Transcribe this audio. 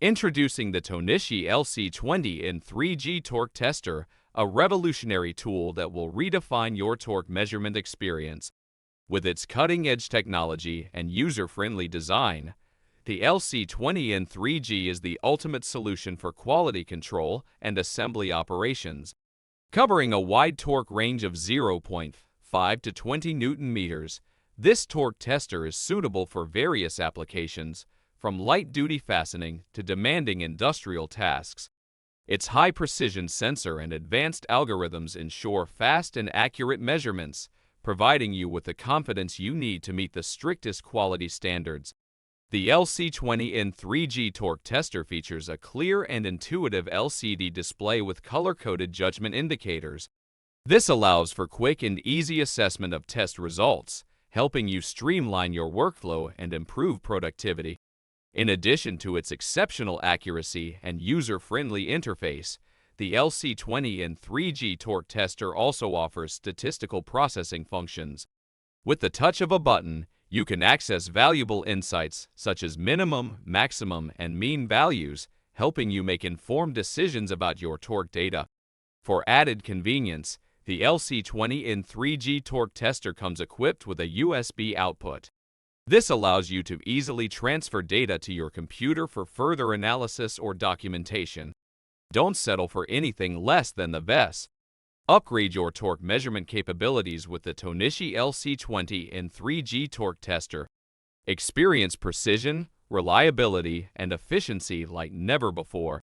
Introducing the Tohnichi LC20N3-G Torque Tester, a revolutionary tool that will redefine your torque measurement experience. With its cutting-edge technology and user-friendly design, the LC20N3-G is the ultimate solution for quality control and assembly operations. Covering a wide torque range of 0.5 to 20 Newton meters, this torque tester is suitable for various applications, from light-duty fastening to demanding industrial tasks. Its high-precision sensor and advanced algorithms ensure fast and accurate measurements, providing you with the confidence you need to meet the strictest quality standards. The LC20N3-G Torque Tester features a clear and intuitive LCD display with color-coded judgment indicators. This allows for quick and easy assessment of test results, helping you streamline your workflow and improve productivity. In addition to its exceptional accuracy and user-friendly interface, the LC20N3-G Torque Tester also offers statistical processing functions. With the touch of a button, you can access valuable insights such as minimum, maximum, and mean values, helping you make informed decisions about your torque data. For added convenience, the LC20N3-G Torque Tester comes equipped with a USB output. This allows you to easily transfer data to your computer for further analysis or documentation. Don't settle for anything less than the best. Upgrade your torque measurement capabilities with the Tohnichi LC20N3-G Torque Tester. Experience precision, reliability, and efficiency like never before.